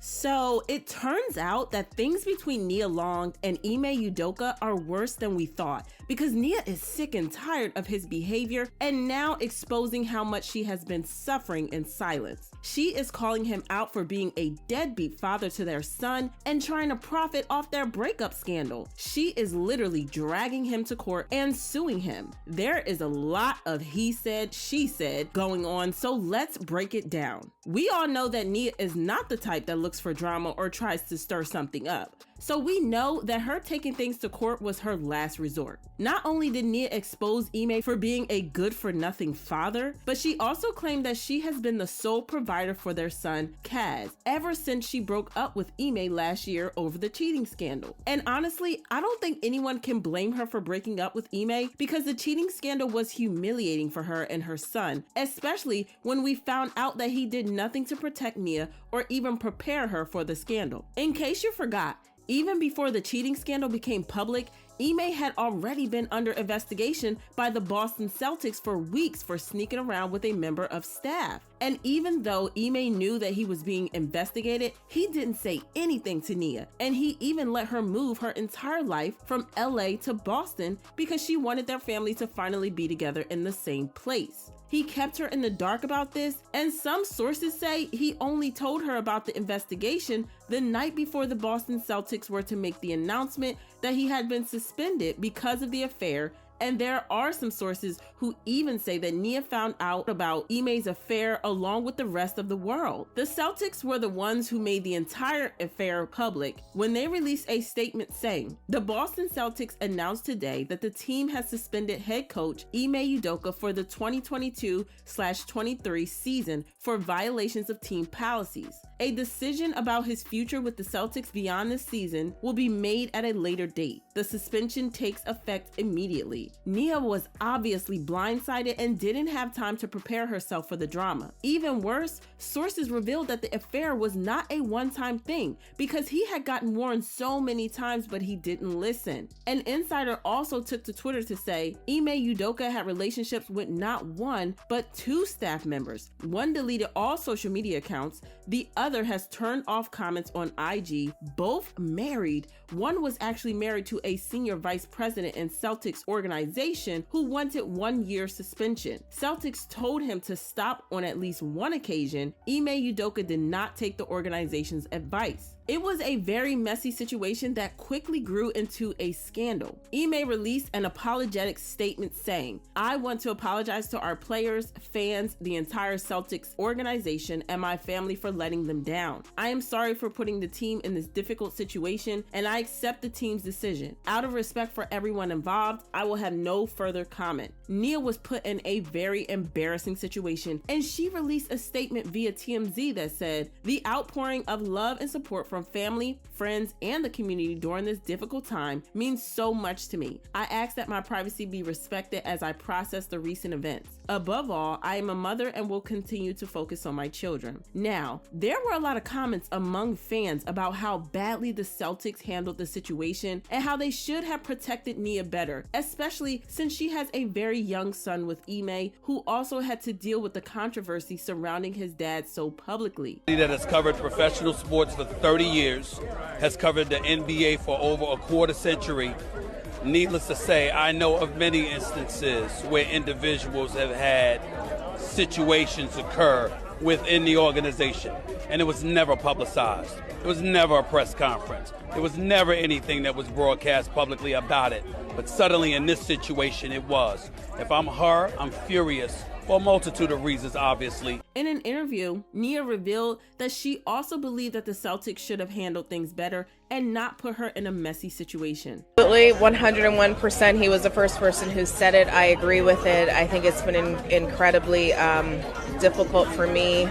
So it turns out that things between Nia Long and Ime Udoka are worse than we thought, because Nia is sick and tired of his behavior and now exposing how much she has been suffering in silence. She is calling him out for being a deadbeat father to their son and trying to profit off their breakup scandal. She is literally dragging him to court and suing him. There is a lot of he said, she said going on, so let's break it down. We all know that Nia is not the type that looks for drama or tries to stir something up. So we know that her taking things to court was her last resort. Not only did Nia expose Ime for being a good-for-nothing father, but she also claimed that she has been the sole provider for their son, Kaz, ever since she broke up with Ime last year over the cheating scandal. And honestly, I don't think anyone can blame her for breaking up with Ime, because the cheating scandal was humiliating for her and her son, especially when we found out that he did nothing to protect Nia or even prepare her for the scandal. In case you forgot, even before the cheating scandal became public, Ime had already been under investigation by the Boston Celtics for weeks for sneaking around with a member of staff. And even though Ime knew that he was being investigated, he didn't say anything to Nia, and he even let her move her entire life from LA to Boston because she wanted their family to finally be together in the same place. He kept her in the dark about this, and some sources say he only told her about the investigation the night before the Boston Celtics were to make the announcement that he had been suspended because of the affair. And there are some sources who even say that Nia found out about Ime's affair along with the rest of the world. The Celtics were the ones who made the entire affair public when they released a statement saying, "The Boston Celtics announced today that the team has suspended head coach Ime Udoka for the 2022/23 season for violations of team policies. A decision about his future with the Celtics beyond this season will be made at a later date. The suspension takes effect immediately." Nia was obviously blindsided and didn't have time to prepare herself for the drama. Even worse, sources revealed that the affair was not a one-time thing because he had gotten warned so many times, but he didn't listen. An insider also took to Twitter to say Ime Udoka had relationships with not one, but two staff members. One deleted all social media accounts, the other has turned off comments on IG, both married. One was actually married to a senior vice president in Celtics organization who wanted 1 year suspension. Celtics told him to stop on at least one occasion. Ime Udoka did not take the organization's advice. It was a very messy situation that quickly grew into a scandal. Ime released an apologetic statement saying, "I want to apologize to our players, fans, the entire Celtics organization, and my family for letting them down. I am sorry for putting the team in this difficult situation, and I accept the team's decision. Out of respect for everyone involved, I will have no further comment." Nia was put in a very embarrassing situation, and she released a statement via TMZ that said, "The outpouring of love and support from family, friends, and the community during this difficult time means so much to me. I ask that my privacy be respected as I process the recent events. Above all, I am a mother and will continue to focus on my children." Now, there were a lot of comments among fans about how badly the Celtics handled the situation and how they should have protected Nia better, especially since she has a very young son with Ime, who also had to deal with the controversy surrounding his dad so publicly. That has covered professional sports for 30 years, has covered the NBA for over a quarter century. Needless to say, I know of many instances where individuals have had situations occur within the organization, and it was never publicized. It was never a press conference. It was never anything that was broadcast publicly about it. But suddenly in this situation, it was. If I'm her, I'm furious. For a multitude of reasons, obviously. In an interview, Nia revealed that she also believed that the Celtics should have handled things better and not put her in a messy situation. Absolutely, 101%. He was the first person who said it. I agree with it. I think it's been incredibly difficult for me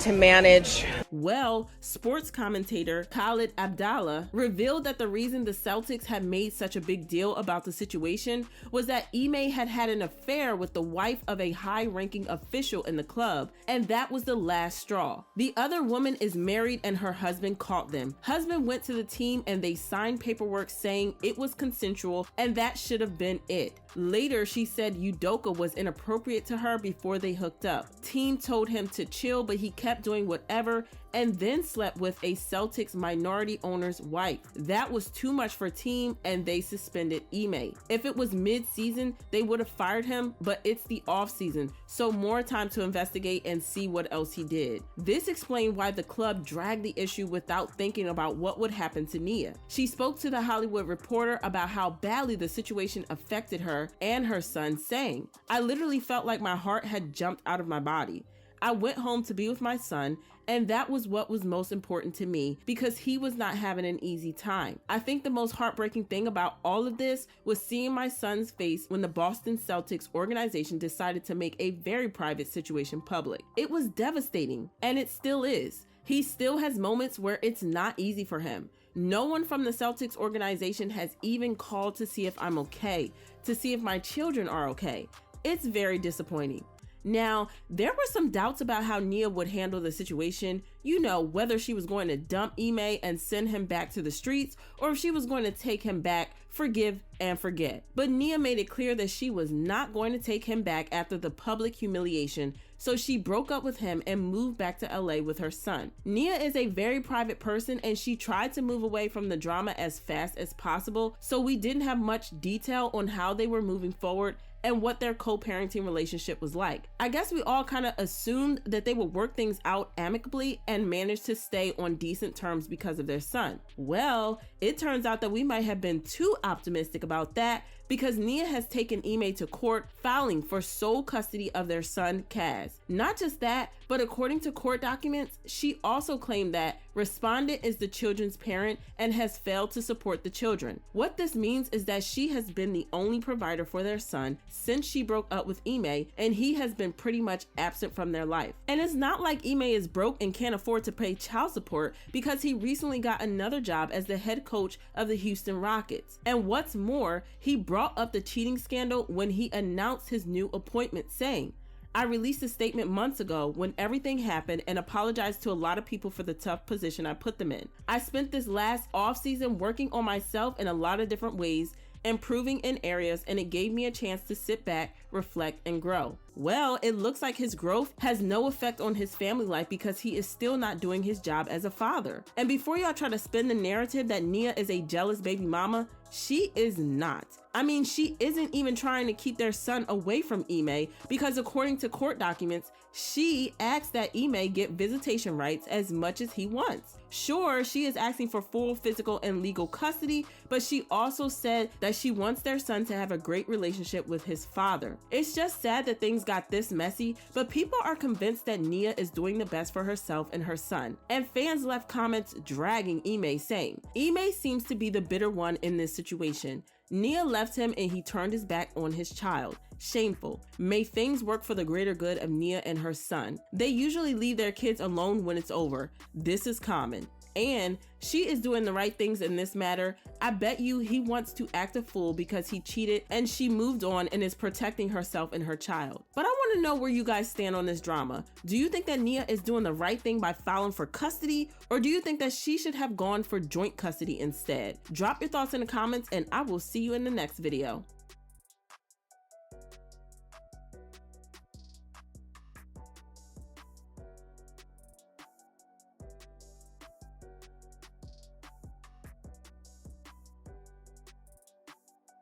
to manage. Well, sports commentator Khalid Abdallah revealed that the reason the Celtics had made such a big deal about the situation was that Ime had had an affair with the wife of a high-ranking official in the club, and that was the last straw. The other woman is married and her husband caught them. Husband went to the team and they signed paperwork saying it was consensual and that should have been it. Later, she said Udoka was inappropriate to her before they hooked up. Team told him to chill, but he kept doing whatever and then slept with a Celtics minority owner's wife. That was too much for team, and they suspended Ime. If it was mid-season, they would have fired him, but it's the off-season, so more time to investigate and see what else he did. This explained why the club dragged the issue without thinking about what would happen to Nia. She spoke to The Hollywood Reporter about how badly the situation affected her and her son, saying, "I literally felt like my heart had jumped out of my body. I went home to be with my son, and that was what was most important to me because he was not having an easy time. I think the most heartbreaking thing about all of this was seeing my son's face when the Boston Celtics organization decided to make a very private situation public. It was devastating, and it still is. He still has moments where it's not easy for him. No one from the Celtics organization has even called to see if I'm okay, to see if my children are okay. It's very disappointing." Now, there were some doubts about how Nia would handle the situation, whether she was going to dump Ime and send him back to the streets, or if she was going to take him back, forgive and forget. But Nia made it clear that she was not going to take him back after the public humiliation, so she broke up with him and moved back to LA with her son. Nia is a very private person, and she tried to move away from the drama as fast as possible, so we didn't have much detail on how they were moving forward and what their co-parenting relationship was like. I guess we all kind of assumed that they would work things out amicably and manage to stay on decent terms because of their son. Well, it turns out that we might have been too optimistic about that, because Nia has taken Ime to court, filing for sole custody of their son, Kaz. Not just that, but according to court documents, she also claimed that respondent is the children's parent and has failed to support the children. What this means is that she has been the only provider for their son since she broke up with Ime, and he has been pretty much absent from their life. And it's not like Ime is broke and can't afford to pay child support, because he recently got another job as the head coach of the Houston Rockets. And what's more, he brought up the cheating scandal when he announced his new appointment, saying, "I released a statement months ago when everything happened and apologized to a lot of people for the tough position I put them in. I spent this last off season working on myself in a lot of different ways, improving in areas, and it gave me a chance to sit back, reflect, and grow." Well, it looks like his growth has no effect on his family life because he is still not doing his job as a father. And before y'all try to spin the narrative that Nia is a jealous baby mama, she is not. I mean, she isn't even trying to keep their son away from Ime, because according to court documents, she asked that Ime get visitation rights as much as he wants. Sure, she is asking for full physical and legal custody, but she also said that she wants their son to have a great relationship with his father. It's just sad that things got this messy, but people are convinced that Nia is doing the best for herself and her son. And fans left comments dragging Ime, saying, "Ime seems to be the bitter one in this situation. Nia left him and he turned his back on his child. Shameful. May things work for the greater good of Nia and her son. They usually leave their kids alone when it's over. This is common. And she is doing the right things in this matter. I bet you he wants to act a fool because he cheated and she moved on and is protecting herself and her child." But I want to know where you guys stand on this drama. Do you think that Nia is doing the right thing by filing for custody, or do you think that she should have gone for joint custody instead? Drop your thoughts in the comments, and I will see you in the next video.